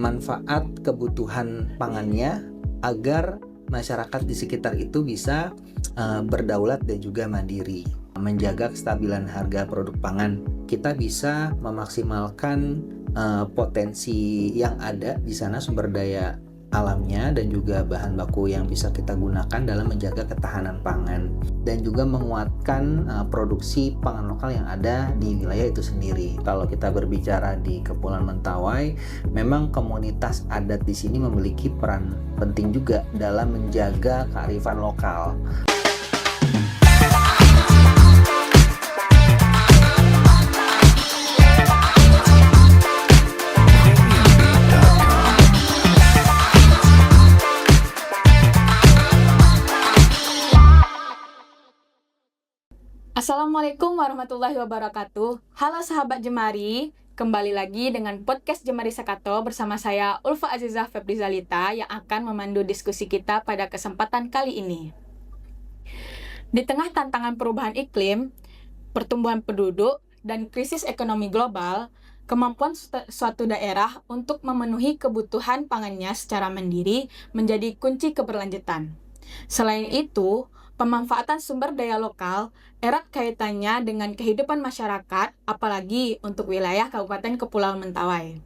manfaat kebutuhan pangannya agar masyarakat di sekitar itu bisa berdaulat dan juga mandiri. Menjaga kestabilan harga produk pangan, kita bisa memaksimalkan potensi yang ada di sana, sumber daya alamnya dan juga bahan baku yang bisa kita gunakan dalam menjaga ketahanan pangan dan juga menguatkan produksi pangan lokal yang ada di wilayah itu sendiri. Kalau kita berbicara di Kepulauan Mentawai, memang komunitas adat di sini memiliki peran penting juga dalam menjaga kearifan lokal. Assalamualaikum warahmatullahi wabarakatuh. Halo sahabat Jemari, kembali lagi dengan podcast Jemari Sakato bersama saya Ulfa Azizah Febrizalita yang akan memandu diskusi kita pada kesempatan kali ini. Di tengah tantangan perubahan iklim, pertumbuhan penduduk, dan krisis ekonomi global, kemampuan suatu daerah untuk memenuhi kebutuhan pangannya secara mandiri menjadi kunci keberlanjutan. Selain itu, pemanfaatan sumber daya lokal erat kaitannya dengan kehidupan masyarakat, apalagi untuk wilayah Kabupaten Kepulauan Mentawai.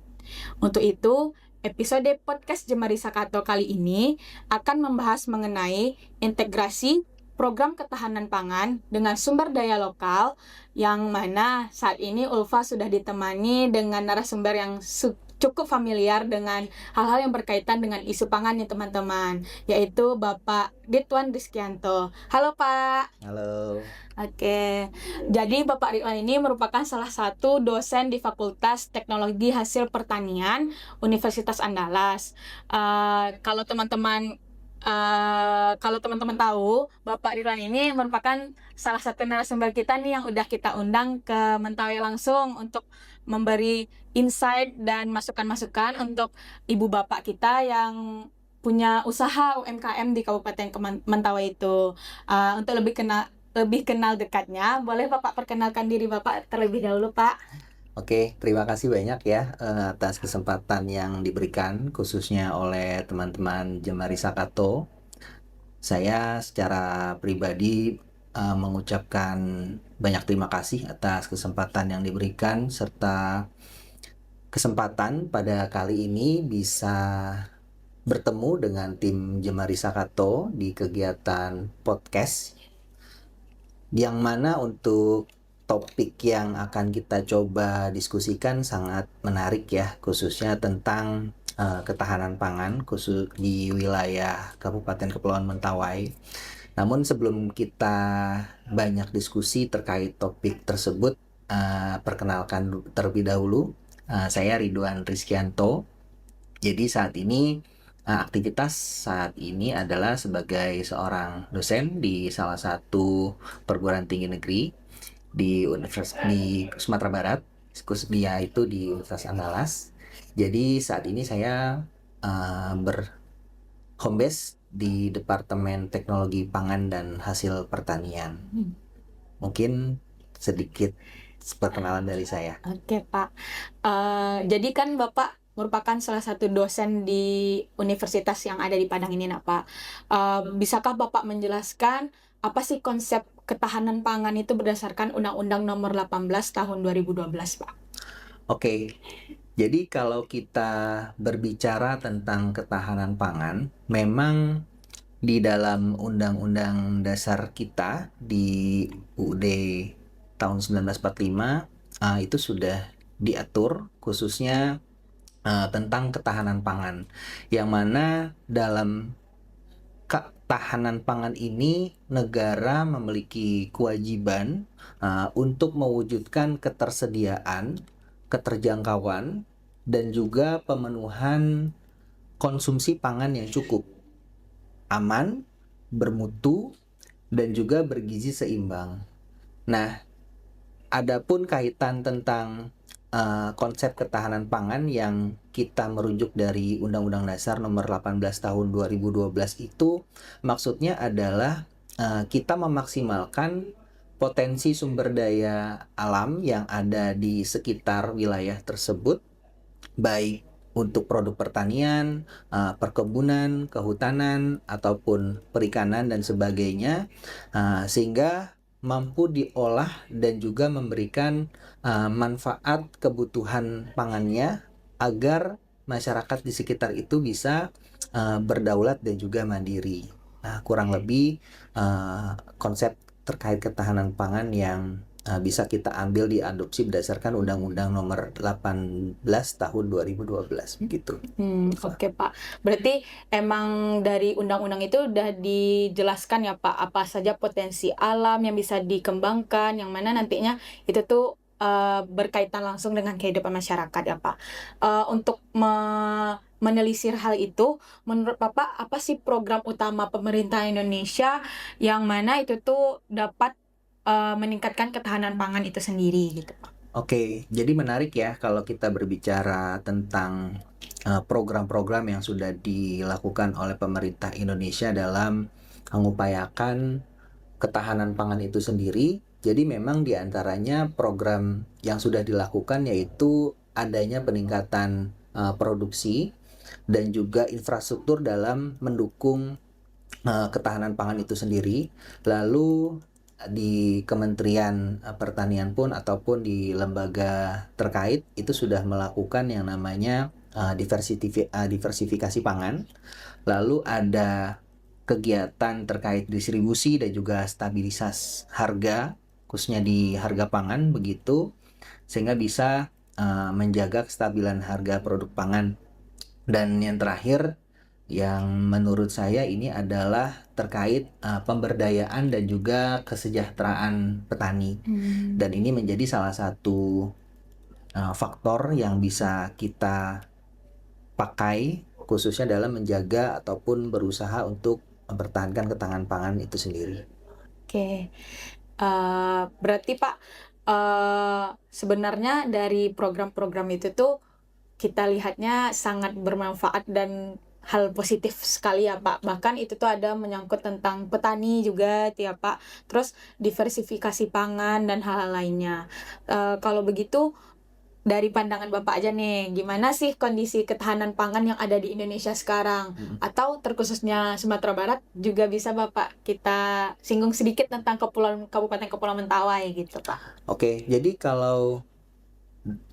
Untuk itu, episode podcast Jemari Sakato kali ini akan membahas mengenai integrasi program ketahanan pangan dengan sumber daya lokal, yang mana saat ini Ulfa sudah ditemani dengan narasumber yang cukup familiar dengan hal-hal yang berkaitan dengan isu pangan ya teman-teman, yaitu Bapak Ridwan Rizkyanto. Halo Pak. Halo. Oke, jadi Bapak Ridwan ini merupakan salah satu dosen di Fakultas Teknologi Hasil Pertanian Universitas Andalas. Kalau teman-teman tahu, Bapak Ridwan ini merupakan salah satu narasumber kita nih yang udah kita undang ke Mentawai langsung untuk memberi insight dan masukan-masukan untuk ibu bapak kita yang punya usaha UMKM di Kabupaten Mentawai itu. Untuk lebih kenal dekatnya, boleh Bapak perkenalkan diri Bapak terlebih dahulu, Pak? Oke, terima kasih banyak ya atas kesempatan yang diberikan khususnya oleh teman-teman Jemari Sakato. Saya secara pribadi mengucapkan banyak terima kasih atas kesempatan yang diberikan serta kesempatan pada kali ini bisa bertemu dengan tim Jemari Sakato di kegiatan podcast yang mana untuk topik yang akan kita coba diskusikan sangat menarik ya, khususnya tentang ketahanan pangan khusus di wilayah Kabupaten Kepulauan Mentawai. Namun sebelum kita banyak diskusi terkait topik tersebut, perkenalkan terlebih dahulu, saya Ridwan Rizkyanto. Jadi aktivitas saat ini adalah sebagai seorang dosen di salah satu perguruan tinggi negeri di Sumatera Barat, khususnya itu di Universitas Andalas. Jadi saat ini saya home base di Departemen Teknologi Pangan dan Hasil Pertanian. Mungkin sedikit perkenalan dari saya. Oke Pak, jadi kan Bapak merupakan salah satu dosen di universitas yang ada di Padang ini, Pak. Bisakah Bapak menjelaskan apa sih konsep ketahanan pangan itu berdasarkan Undang-Undang Nomor 18 Tahun 2012, Pak? Oke, jadi kalau kita berbicara tentang ketahanan pangan, memang di dalam Undang-Undang Dasar kita di UUD tahun 1945 itu sudah diatur khususnya tentang ketahanan pangan, yang mana dalam ketahanan pangan ini negara memiliki kewajiban untuk mewujudkan ketersediaan, keterjangkauan, dan juga pemenuhan konsumsi pangan yang cukup, aman, bermutu, dan juga bergizi seimbang. Nah, adapun kaitan tentang konsep ketahanan pangan yang kita merujuk dari Undang-Undang Dasar Nomor 18 Tahun 2012 itu maksudnya adalah kita memaksimalkan potensi sumber daya alam yang ada di sekitar wilayah tersebut, baik untuk produk pertanian, perkebunan, kehutanan, ataupun perikanan dan sebagainya, sehingga mampu diolah dan juga memberikan manfaat kebutuhan pangannya agar masyarakat di sekitar itu bisa berdaulat dan juga mandiri. Nah, kurang lebih konsep terkait ketahanan pangan yang bisa kita ambil diadopsi berdasarkan Undang-Undang Nomor 18 Tahun 2012 begitu. Oke Pak. Berarti emang dari undang-undang itu udah dijelaskan ya Pak, apa saja potensi alam yang bisa dikembangkan, yang mana nantinya itu tuh berkaitan langsung dengan kehidupan masyarakat ya Pak. Untuk menelisir hal itu, menurut Bapak apa sih program utama pemerintah Indonesia yang mana itu tuh dapat meningkatkan ketahanan pangan itu sendiri gitu Pak? Oke, jadi menarik ya kalau kita berbicara tentang program-program yang sudah dilakukan oleh pemerintah Indonesia dalam mengupayakan ketahanan pangan itu sendiri. Jadi memang diantaranya program yang sudah dilakukan yaitu adanya peningkatan produksi dan juga infrastruktur dalam mendukung ketahanan pangan itu sendiri. Lalu di Kementerian Pertanian pun ataupun di lembaga terkait itu sudah melakukan yang namanya diversifikasi pangan. Lalu ada kegiatan terkait distribusi dan juga stabilisasi harga, khususnya di harga pangan begitu, sehingga bisa menjaga kestabilan harga produk pangan. Dan yang terakhir, yang menurut saya ini adalah terkait pemberdayaan dan juga kesejahteraan petani. Dan ini menjadi salah satu faktor yang bisa kita pakai khususnya dalam menjaga ataupun berusaha untuk mempertahankan ketahanan pangan itu sendiri. Oke. Berarti Pak, sebenarnya dari program-program itu tuh kita lihatnya sangat bermanfaat dan hal positif sekali ya Pak. Bahkan itu tuh ada menyangkut tentang petani juga ya Pak. Terus diversifikasi pangan dan hal-hal lainnya. Kalau begitu dari pandangan Bapak aja nih, gimana sih kondisi ketahanan pangan yang ada di Indonesia sekarang? Atau terkhususnya Sumatera Barat juga bisa Bapak kita singgung sedikit tentang Kabupaten Kepulauan Mentawai gitu Pak. Oke, jadi kalau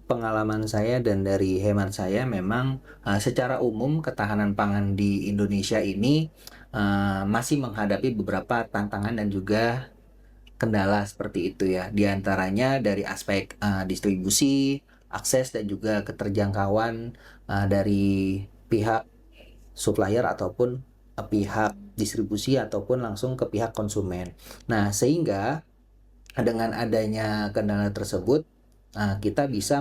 pengalaman saya dan dari hemat saya memang secara umum ketahanan pangan di Indonesia ini masih menghadapi beberapa tantangan dan juga kendala seperti itu ya. Di antaranya dari aspek distribusi, akses dan juga keterjangkauan dari pihak supplier ataupun pihak distribusi ataupun langsung ke pihak konsumen. Nah, sehingga dengan adanya kendala tersebut kita bisa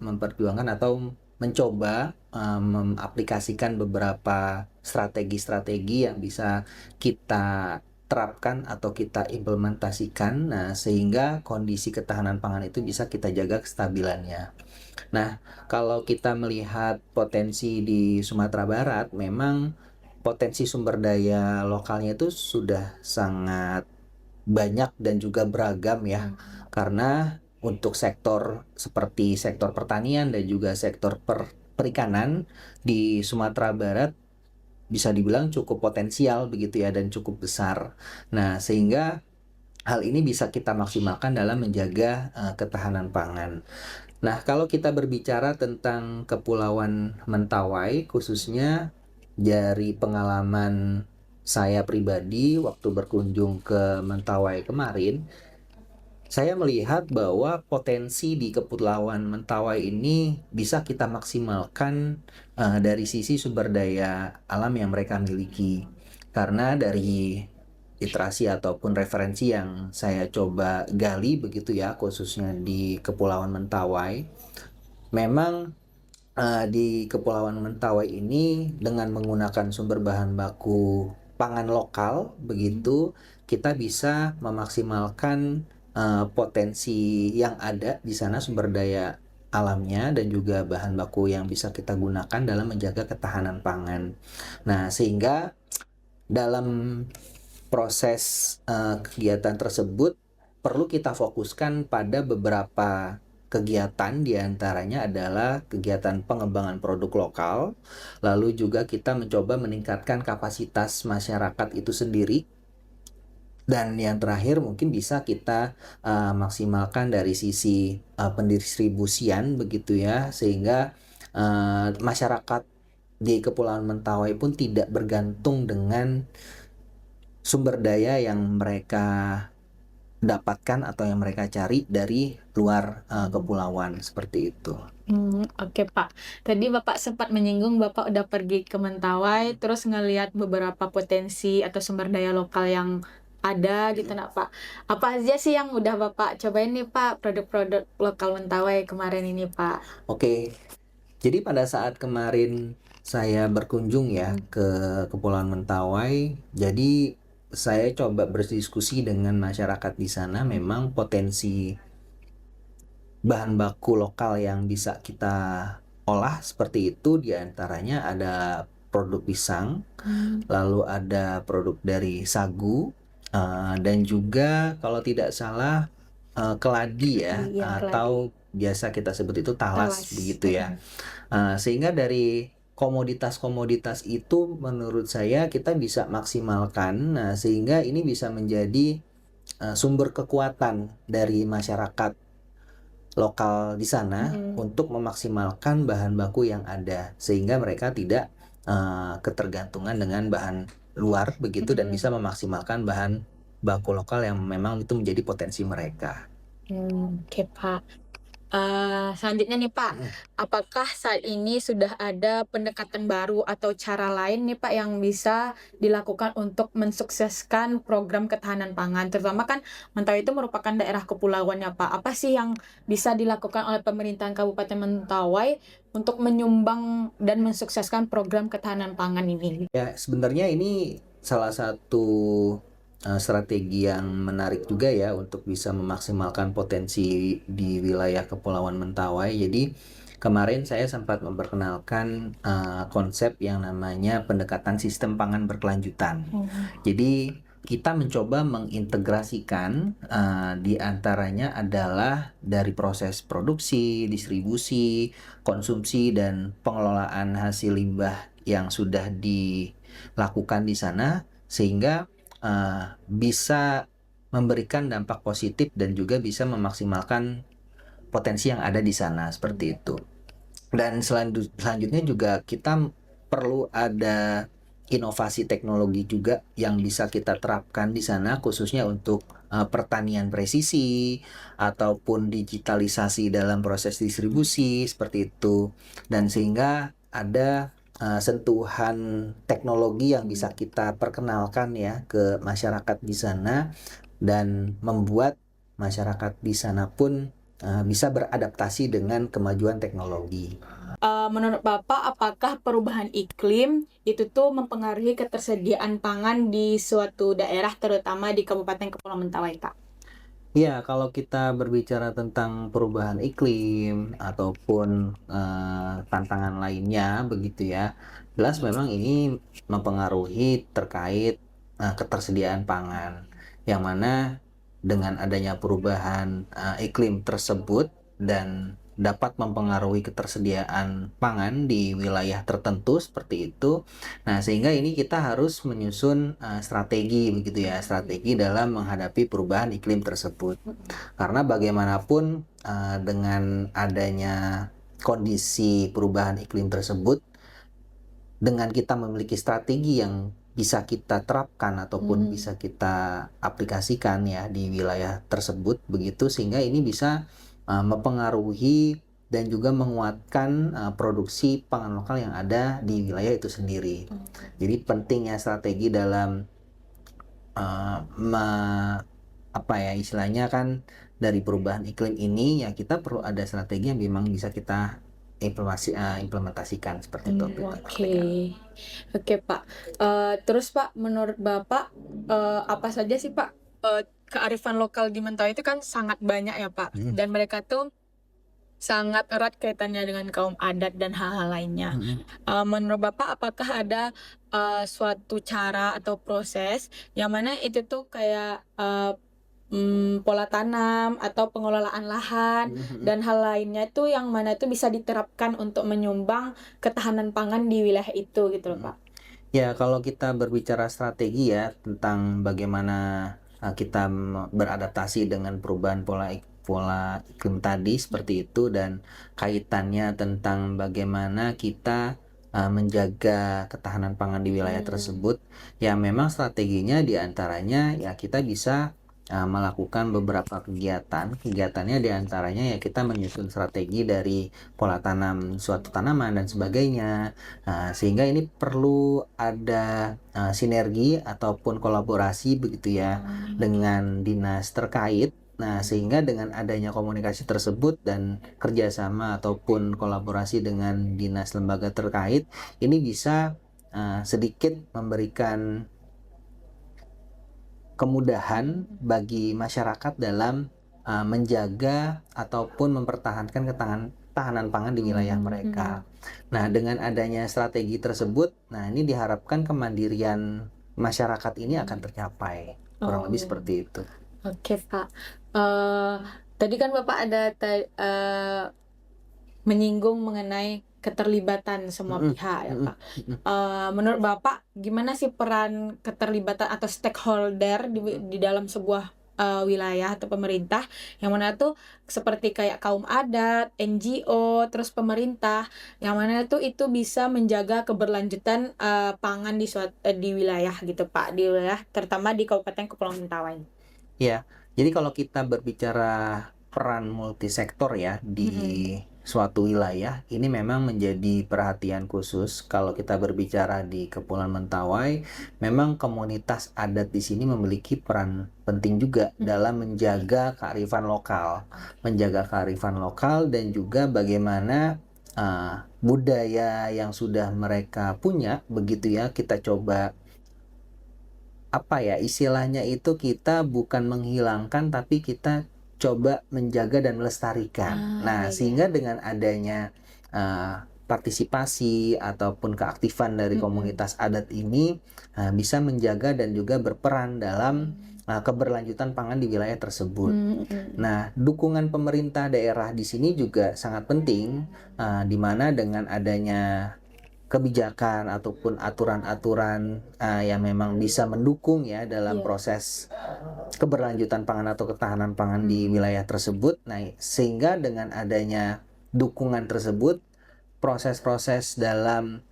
memperjuangkan atau mencoba mengaplikasikan beberapa strategi-strategi yang bisa kita terapkan atau kita implementasikan, nah sehingga kondisi ketahanan pangan itu bisa kita jaga kestabilannya. Nah, kalau kita melihat potensi di Sumatera Barat, memang potensi sumber daya lokalnya itu sudah sangat banyak dan juga beragam ya. Karena untuk sektor seperti sektor pertanian dan juga sektor perikanan di Sumatera Barat bisa dibilang cukup potensial begitu ya dan cukup besar. Nah, sehingga hal ini bisa kita maksimalkan dalam menjaga ketahanan pangan. Nah, kalau kita berbicara tentang Kepulauan Mentawai khususnya dari pengalaman saya pribadi waktu berkunjung ke Mentawai kemarin, saya melihat bahwa potensi di Kepulauan Mentawai ini bisa kita maksimalkan dari sisi sumber daya alam yang mereka miliki. Karena dari literasi ataupun referensi yang saya coba gali begitu ya, khususnya di Kepulauan Mentawai, memang di Kepulauan Mentawai ini dengan menggunakan sumber bahan baku pangan lokal begitu kita bisa memaksimalkan potensi yang ada di sana, sumber daya alamnya dan juga bahan baku yang bisa kita gunakan dalam menjaga ketahanan pangan. Nah, sehingga dalam proses kegiatan tersebut perlu kita fokuskan pada beberapa kegiatan diantaranya adalah kegiatan pengembangan produk lokal, lalu juga kita mencoba meningkatkan kapasitas masyarakat itu sendiri, dan yang terakhir mungkin bisa kita maksimalkan dari sisi pendistribusian begitu ya, sehingga masyarakat di Kepulauan Mentawai pun tidak bergantung dengan sumber daya yang mereka dapatkan atau yang mereka cari dari luar kepulauan, seperti itu. Oke Pak. Tadi Bapak sempat menyinggung Bapak udah pergi ke Mentawai, terus ngelihat beberapa potensi atau sumber daya lokal yang ada gitu nak Pak. Apa aja sih yang udah Bapak cobain nih Pak, produk-produk lokal Mentawai kemarin ini Pak? Oke, jadi pada saat kemarin saya berkunjung ya ke Kepulauan Mentawai, jadi saya coba berdiskusi dengan masyarakat di sana. Memang potensi bahan baku lokal yang bisa kita olah seperti itu, diantaranya ada produk pisang, lalu ada produk dari sagu, dan juga kalau tidak salah keladi ya, Iya, atau biasa kita sebut itu talas begitu ya. Sehingga dari komoditas-komoditas itu menurut saya kita bisa maksimalkan, sehingga ini bisa menjadi sumber kekuatan dari masyarakat lokal di sana untuk memaksimalkan bahan baku yang ada, sehingga mereka tidak ketergantungan dengan bahan luar begitu, dan bisa memaksimalkan bahan baku lokal yang memang itu menjadi potensi mereka. Oke Pak. Selanjutnya nih Pak, apakah saat ini sudah ada pendekatan baru atau cara lain nih Pak yang bisa dilakukan untuk mensukseskan program ketahanan pangan? Terutama kan Mentawai itu merupakan daerah kepulauan ya Pak. Apa sih yang bisa dilakukan oleh pemerintahan Kabupaten Mentawai untuk menyumbang dan mensukseskan program ketahanan pangan ini? Ya, sebenarnya ini salah satu strategi yang menarik juga ya untuk bisa memaksimalkan potensi di wilayah Kepulauan Mentawai. Jadi kemarin saya sempat memperkenalkan konsep yang namanya pendekatan sistem pangan berkelanjutan. Jadi kita mencoba mengintegrasikan di antaranya adalah dari proses produksi, distribusi, konsumsi, dan pengelolaan hasil limbah yang sudah dilakukan di sana, sehingga bisa memberikan dampak positif dan juga bisa memaksimalkan potensi yang ada di sana, seperti itu. Dan selanjutnya juga kita perlu ada inovasi teknologi juga yang bisa kita terapkan di sana, khususnya untuk pertanian presisi ataupun digitalisasi dalam proses distribusi, seperti itu. Dan sehingga ada sentuhan teknologi yang bisa kita perkenalkan ya ke masyarakat di sana, dan membuat masyarakat di sana pun bisa beradaptasi dengan kemajuan teknologi. Menurut Bapak, apakah perubahan iklim itu tuh mempengaruhi ketersediaan pangan di suatu daerah, terutama di Kabupaten Kepulauan Mentawai, Pak? Ya, kalau kita berbicara tentang perubahan iklim ataupun tantangan lainnya begitu ya, jelas memang ini mempengaruhi terkait ketersediaan pangan, yang mana dengan adanya perubahan iklim tersebut dan dapat mempengaruhi ketersediaan pangan di wilayah tertentu seperti itu. Nah, sehingga ini kita harus menyusun strategi begitu ya, strategi dalam menghadapi perubahan iklim tersebut. Karena bagaimanapun dengan adanya kondisi perubahan iklim tersebut, dengan kita memiliki strategi yang bisa kita terapkan ataupun bisa kita aplikasikan ya di wilayah tersebut begitu, sehingga ini bisa mempengaruhi dan juga menguatkan produksi pangan lokal yang ada di wilayah itu sendiri. Jadi pentingnya strategi dalam apa ya istilahnya kan, dari perubahan iklim ini ya kita perlu ada strategi yang memang bisa kita implementasikan seperti itu. Oke Pak. Terus Pak, menurut Bapak apa saja sih Pak kearifan lokal di Mentawai itu kan sangat banyak ya Pak, dan mereka tuh sangat erat kaitannya dengan kaum adat dan hal-hal lainnya. Menurut Bapak, apakah ada suatu cara atau proses yang mana itu tuh kayak pola tanam atau pengelolaan lahan dan hal lainnya itu yang mana itu bisa diterapkan untuk menyumbang ketahanan pangan di wilayah itu gitu loh Pak. Ya, kalau kita berbicara strategi ya tentang bagaimana kita beradaptasi dengan perubahan pola iklim tadi seperti itu, dan kaitannya tentang bagaimana kita menjaga ketahanan pangan di wilayah tersebut, ya memang strateginya diantaranya ya kita bisa melakukan beberapa kegiatan. Kegiatannya diantaranya ya kita menyusun strategi dari pola tanam suatu tanaman dan sebagainya. Sehingga ini perlu ada sinergi ataupun kolaborasi begitu ya dengan dinas terkait. Nah, sehingga dengan adanya komunikasi tersebut dan kerjasama ataupun kolaborasi dengan dinas lembaga terkait, ini bisa sedikit memberikan kemudahan bagi masyarakat dalam menjaga ataupun mempertahankan ketahanan pangan di wilayah mereka. Nah, dengan adanya strategi tersebut, nah ini diharapkan kemandirian masyarakat ini akan tercapai. Kurang lebih seperti itu. Oke Pak. Tadi kan Bapak ada menyinggung mengenai keterlibatan semua pihak ya Pak. Menurut Bapak gimana sih peran keterlibatan atau stakeholder di dalam sebuah wilayah atau pemerintah yang mana tuh seperti kayak kaum adat, NGO, terus pemerintah yang mana tuh itu bisa menjaga keberlanjutan pangan di wilayah gitu Pak, di wilayah terutama di Kabupaten Kepulauan Mentawai. Ya, jadi kalau kita berbicara peran multisektor ya di suatu wilayah, ini memang menjadi perhatian khusus. Kalau kita berbicara di Kepulauan Mentawai, memang komunitas adat di sini memiliki peran penting juga dalam menjaga kearifan lokal, dan juga bagaimana budaya yang sudah mereka punya, begitu ya, kita coba istilahnya itu kita bukan menghilangkan tapi kita coba menjaga dan melestarikan. Sehingga dengan adanya partisipasi ataupun keaktifan dari komunitas adat ini bisa menjaga dan juga berperan dalam keberlanjutan pangan di wilayah tersebut. Nah, dukungan pemerintah daerah di sini juga sangat penting, di mana dengan adanya kebijakan ataupun aturan-aturan yang memang bisa mendukung ya dalam proses keberlanjutan pangan atau ketahanan pangan di wilayah tersebut. Nah, sehingga dengan adanya dukungan tersebut, proses-proses dalam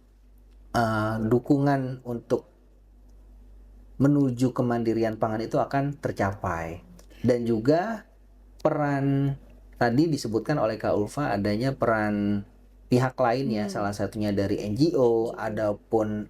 dukungan untuk menuju kemandirian pangan itu akan tercapai. Dan juga peran tadi disebutkan oleh Kak Ulfa, adanya peran pihak lain ya, salah satunya dari NGO ataupun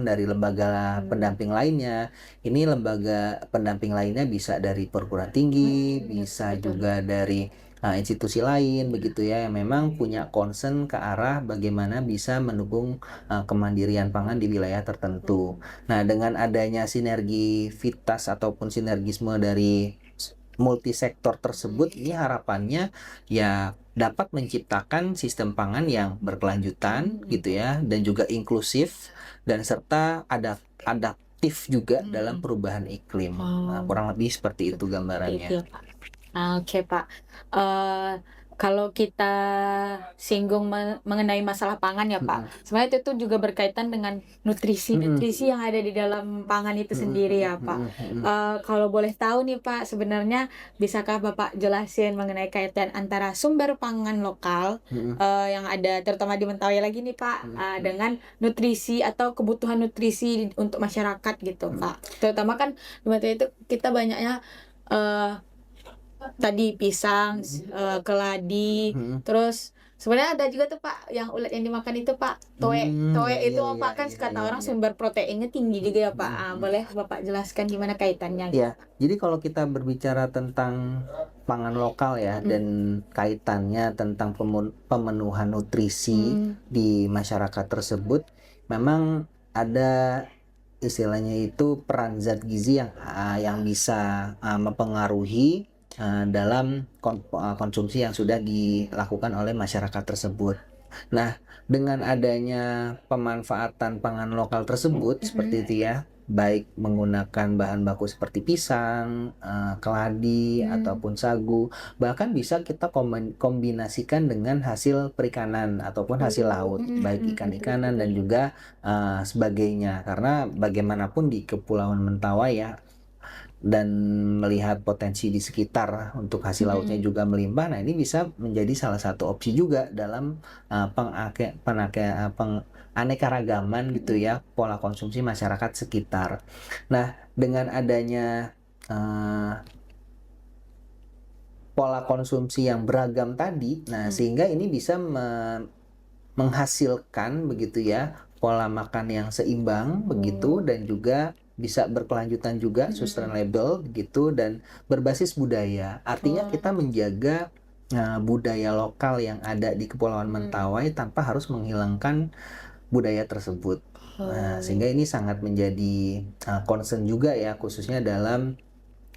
dari lembaga pendamping lainnya. Ini lembaga pendamping lainnya bisa dari perguruan tinggi, bisa juga dari institusi lain begitu ya, yang memang punya concern ke arah bagaimana bisa mendukung kemandirian pangan di wilayah tertentu. Nah, dengan adanya sinergivitas ataupun sinergisme dari multisektor tersebut, ini harapannya ya dapat menciptakan sistem pangan yang berkelanjutan gitu ya, dan juga inklusif dan serta adaptif juga dalam perubahan iklim. Kurang lebih seperti itu gambarannya. Oke Pak. Kalau kita singgung mengenai masalah pangan ya Pak, sebenarnya itu tuh juga berkaitan dengan nutrisi yang ada di dalam pangan itu sendiri ya Pak. Kalau boleh tahu nih Pak, sebenarnya bisakah Bapak jelasin mengenai kaitan antara sumber pangan lokal yang ada terutama di Mentawai lagi nih Pak, dengan nutrisi atau kebutuhan nutrisi untuk masyarakat gitu Pak. Terutama kan di Mentawai itu kita banyaknya tadi pisang, keladi, terus sebenarnya ada juga tuh Pak yang ulat yang dimakan itu Pak, toe itu Pak kan kata orang sumber proteinnya tinggi juga ya Pak. Boleh Bapak jelaskan gimana kaitannya? Ya, jadi kalau kita berbicara tentang pangan lokal ya, dan kaitannya tentang pemenuhan nutrisi di masyarakat tersebut, memang ada istilahnya itu peran zat gizi yang bisa mempengaruhi dalam konsumsi yang sudah dilakukan oleh masyarakat tersebut. Nah, dengan adanya pemanfaatan pangan lokal tersebut seperti itu ya, baik menggunakan bahan baku seperti pisang, keladi ataupun sagu, bahkan bisa kita kombinasikan dengan hasil perikanan ataupun hasil laut, baik ikan-ikanan dan juga, sebagainya. Karena bagaimanapun di Kepulauan Mentawai ya, dan melihat potensi di sekitar untuk hasil lautnya juga melimpah. Nah, ini bisa menjadi salah satu opsi juga dalam aneka-ragaman gitu ya pola konsumsi masyarakat sekitar. Nah, dengan adanya pola konsumsi yang beragam tadi, nah sehingga ini bisa menghasilkan begitu ya pola makan yang seimbang begitu, dan juga bisa berkelanjutan juga, sustainable begitu, dan berbasis budaya. Artinya kita menjaga budaya lokal yang ada di Kepulauan Mentawai tanpa harus menghilangkan budaya tersebut. Nah, sehingga ini sangat menjadi concern juga ya, khususnya dalam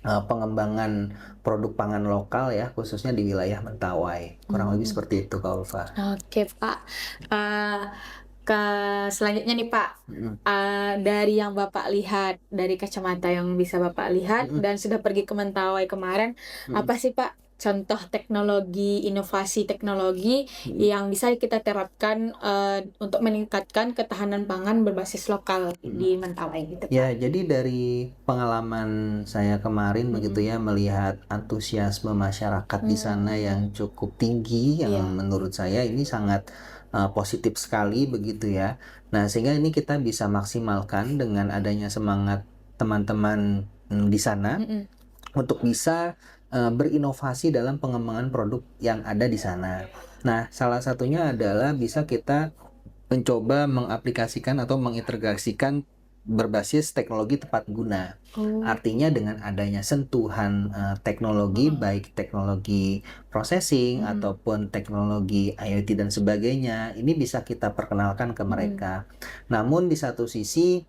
pengembangan produk pangan lokal ya, khususnya di wilayah Mentawai. Kurang lebih seperti itu, Kak Ulfa. Oke, Pak. Ke selanjutnya nih, Pak. Dari yang Bapak lihat, dari kacamata yang bisa Bapak lihat dan sudah pergi ke Mentawai kemarin, apa sih, Pak, contoh teknologi, inovasi teknologi yang bisa kita terapkan untuk meningkatkan ketahanan pangan berbasis lokal di Mentawai gitu, Pak? Ya, jadi dari pengalaman saya kemarin begitu ya, melihat antusiasme masyarakat di sana yang cukup tinggi, yang menurut saya ini sangat positif sekali begitu ya. Nah, sehingga ini kita bisa maksimalkan dengan adanya semangat teman-teman di sana untuk bisa berinovasi dalam pengembangan produk yang ada di sana. Nah, salah satunya adalah bisa kita mencoba mengaplikasikan atau mengintegrasikan berbasis teknologi tepat guna. Artinya dengan adanya sentuhan teknologi, baik teknologi processing ataupun teknologi IoT dan sebagainya, ini bisa kita perkenalkan ke mereka. Namun di satu sisi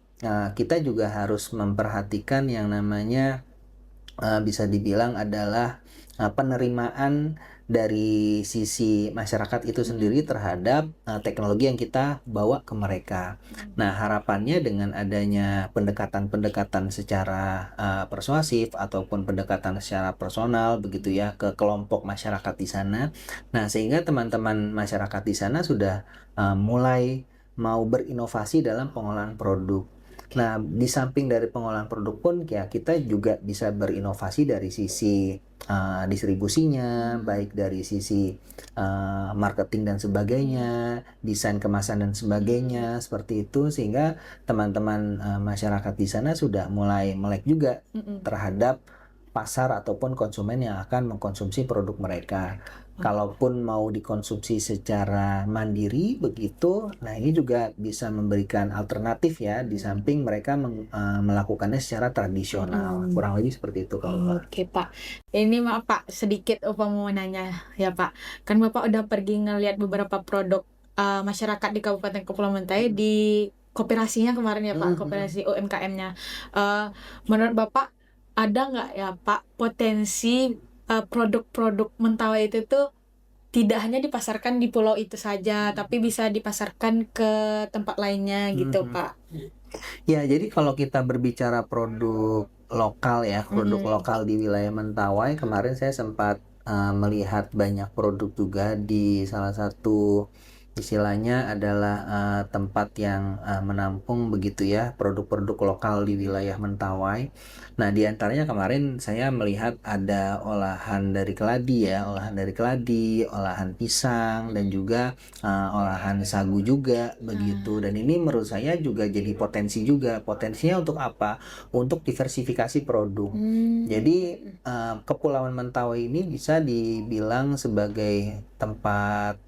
kita juga harus memperhatikan yang namanya bisa dibilang adalah penerimaan dari sisi masyarakat itu sendiri terhadap teknologi yang kita bawa ke mereka. Nah, harapannya dengan adanya pendekatan-pendekatan secara persuasif ataupun pendekatan secara personal begitu ya ke kelompok masyarakat di sana. Nah, sehingga teman-teman masyarakat di sana sudah mulai mau berinovasi dalam pengolahan produk. Nah, di samping dari pengolahan produk pun ya kita juga bisa berinovasi dari sisi distribusinya, baik dari sisi marketing dan sebagainya, desain kemasan dan sebagainya, seperti itu, sehingga teman-teman masyarakat di sana sudah mulai melek juga terhadap pasar ataupun konsumen yang akan mengkonsumsi produk mereka. Kalaupun mau dikonsumsi secara mandiri begitu, nah ini juga bisa memberikan alternatif ya, di samping mereka melakukannya secara tradisional. Kurang lebih seperti itu kalau Pak. Oke, Pak. Ini maaf, Pak, sedikit Opa mau nanya ya, Pak. Kan Bapak udah pergi ngeliat beberapa produk masyarakat di Kabupaten Kepulauan Mentawai di koperasinya kemarin ya, Pak, koperasi UMKM-nya. Menurut Bapak, ada nggak ya, Pak, potensi produk-produk Mentawai itu tuh tidak hanya dipasarkan di pulau itu saja, tapi bisa dipasarkan ke tempat lainnya gitu, Pak? Ya, jadi kalau kita berbicara produk lokal ya, produk lokal di wilayah Mentawai, kemarin saya sempat melihat banyak produk juga di salah satu istilahnya adalah tempat yang menampung begitu ya produk-produk lokal di wilayah Mentawai. Nah, di antaranya kemarin saya melihat ada olahan dari keladi ya, olahan pisang, dan juga olahan sagu juga begitu. Dan ini menurut saya juga jadi potensi juga. Potensinya untuk apa? Untuk diversifikasi produk. Jadi Kepulauan Mentawai ini bisa dibilang sebagai tempat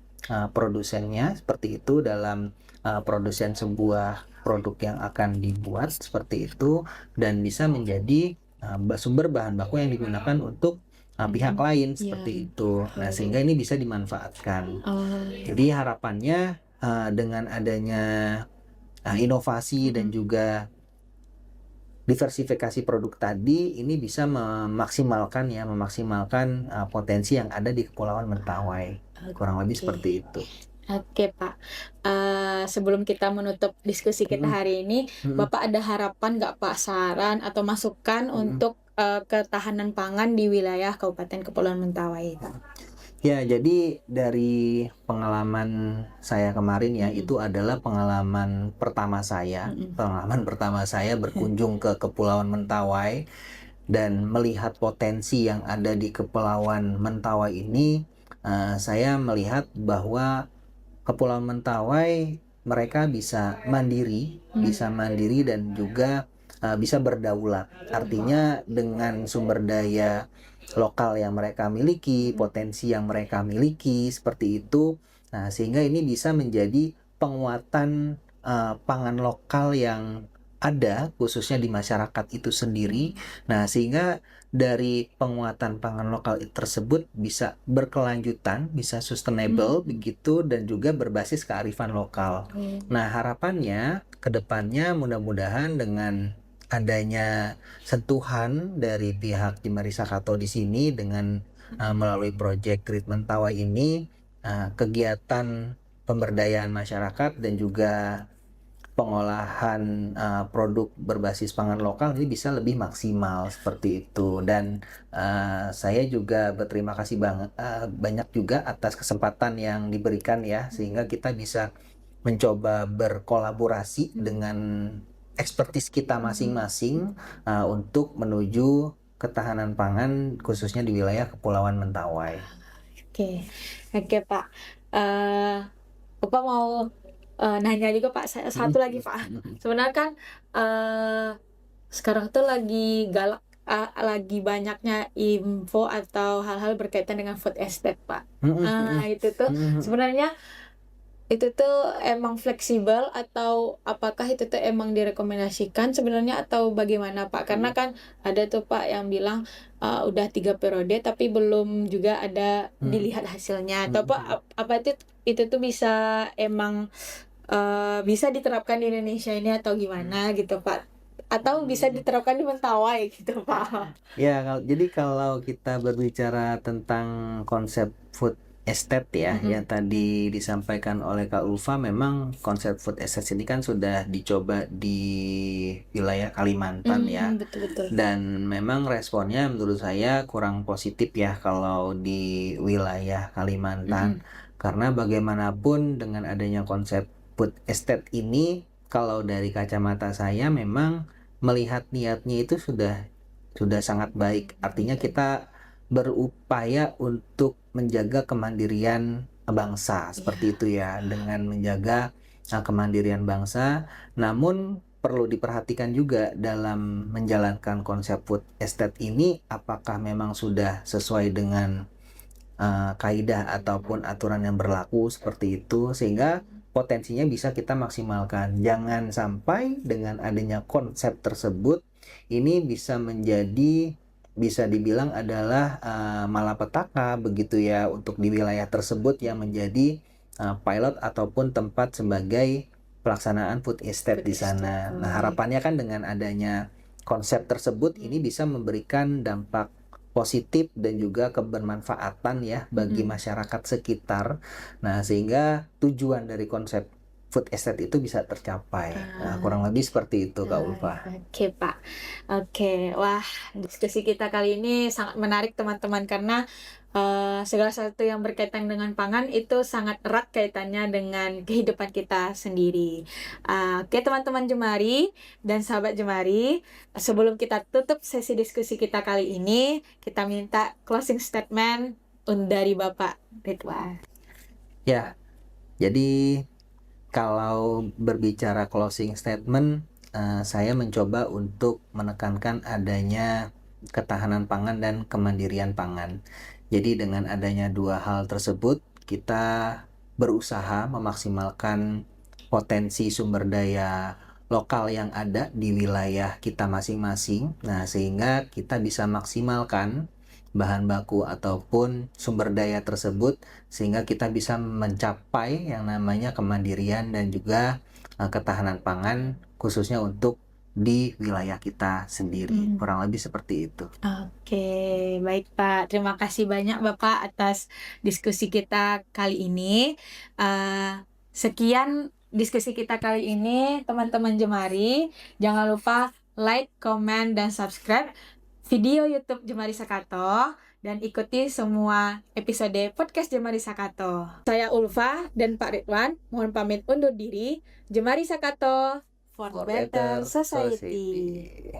produsennya seperti itu dalam produsen sebuah produk yang akan dibuat seperti itu, dan bisa menjadi sumber bahan baku yang digunakan untuk pihak lain seperti itu. Nah, sehingga ini bisa dimanfaatkan. Jadi harapannya dengan adanya inovasi dan juga diversifikasi produk tadi, ini bisa memaksimalkan potensi yang ada di Kepulauan Mentawai. Kurang lebih seperti itu. Oke, Pak. Sebelum kita menutup diskusi kita Mhm, hari ini, mhm, Bapak ada harapan nggak, Pak, saran atau masukan mhm. untuk, ketahanan pangan di wilayah Kabupaten Kepulauan Mentawai, Pak? Ya, jadi dari pengalaman saya kemarin ya, Mhm, itu adalah mhm. pengalaman pertama saya berkunjung ke Kepulauan Mentawai dan melihat potensi yang ada di Kepulauan Mentawai ini, saya melihat bahwa Kepulauan Mentawai mereka Mmm, bisa mandiri dan juga bisa berdaulat. Artinya dengan sumber daya lokal yang mereka miliki, mhm, potensi yang mereka miliki seperti itu. Nah, sehingga ini bisa menjadi penguatan pangan lokal yang ada khususnya di masyarakat itu sendiri. mhm, Nah, sehingga dari penguatan pangan lokal tersebut bisa berkelanjutan, bisa sustainable mhm. begitu dan juga berbasis kearifan lokal. Oh, Nah, harapannya ke depannya mudah-mudahan dengan adanya sentuhan dari pihak Jemari Sakato di sini dengan melalui proyek treatment tawa ini, kegiatan pemberdayaan masyarakat dan juga pengolahan produk berbasis pangan lokal ini bisa lebih maksimal seperti itu dan saya juga berterima kasih banyak juga atas kesempatan yang diberikan ya sehingga kita bisa mencoba berkolaborasi mhm, dengan ekspertis kita mhm. masing-masing untuk menuju ketahanan pangan khususnya di wilayah Kepulauan Mentawai. Oke. Oke, Pak. Eee, Bapak mau, nanya juga, Pak, Mhm, satu lagi, mhm, Pak. mhm, Sebenarnya kan, sekarang tuh lagi galak lagi banyaknya info atau hal-hal berkaitan dengan food estate, Pak. mhm, mhm, Itu tuh mhm, mhm. sebenarnya itu tuh emang fleksibel atau apakah itu tuh emang direkomendasikan sebenarnya atau bagaimana, Pak? Karena Mhm, kan ada tuh, Pak, yang bilang, udah 3 periode tapi belum juga ada mhm, dilihat hasilnya atau mhm, apa mhm. apa itu tuh bisa emang, bisa diterapkan di Indonesia ini atau Mhm, gimana gitu, Pak? Atau mhm, bisa mhm. diterapkan di Mentawai gitu, Pak? Ya, jadi kalau kita berbicara tentang konsep food estate ya, yang Mhm, tadi disampaikan oleh Kak Ulfa, memang konsep food estate ini kan sudah dicoba di wilayah Kalimantan ya, betul betul. dan memang responnya menurut saya kurang positif ya kalau di wilayah Kalimantan, Mhm, karena bagaimanapun dengan adanya konsep food estate ini, kalau dari kacamata saya memang melihat niatnya itu sudah sangat baik. Artinya betul. kita berupaya untuk menjaga kemandirian bangsa, seperti Iya, itu ya, dengan menjaga kemandirian bangsa. Namun perlu diperhatikan juga dalam menjalankan konsep food estate ini, apakah memang sudah sesuai dengan kaidah ataupun aturan yang berlaku seperti itu, sehingga potensinya bisa kita maksimalkan. Jangan sampai dengan adanya konsep tersebut, ini bisa dibilang adalah malapetaka begitu ya untuk di wilayah tersebut yang menjadi pilot ataupun tempat sebagai pelaksanaan food estate food di estate. sana. Nah, Oh, iya. harapannya kan dengan adanya konsep tersebut ini bisa memberikan dampak positif dan juga kebermanfaatan ya bagi Mhm. masyarakat sekitar. Nah, sehingga tujuan dari konsep food estate itu bisa tercapai. Nah, Ah, kurang lebih seperti itu Kak ah, Ulfa. oke, Pak. Oke, wah, diskusi kita kali ini sangat menarik, teman-teman, karena segala sesuatu yang berkaitan dengan pangan itu sangat erat kaitannya dengan kehidupan kita sendiri. Oke, teman-teman Jemari dan sahabat Jemari, sebelum kita tutup sesi diskusi kita kali ini, kita minta closing statement dari Bapak Ridwan. Ya, jadi kalau berbicara closing statement, saya mencoba untuk menekankan adanya ketahanan pangan dan kemandirian pangan. Jadi dengan adanya dua hal tersebut, kita berusaha memaksimalkan potensi sumber daya lokal yang ada di wilayah kita masing-masing. Nah, sehingga kita bisa maksimalkan bahan baku ataupun sumber daya tersebut sehingga kita bisa mencapai yang namanya kemandirian dan juga ketahanan pangan khususnya untuk di wilayah kita sendiri. Kurang lebih seperti itu. Oke, baik Pak. Terima kasih banyak Bapak atas diskusi kita kali ini. Sekian diskusi kita kali ini, teman-teman Jemari. Jangan lupa like, comment, dan subscribe video YouTube Jemari Sakato. Dan ikuti semua episode podcast Jemari Sakato. Saya Ulfa dan Pak Ridwan. Mohon pamit undur diri. Jemari Sakato for better society.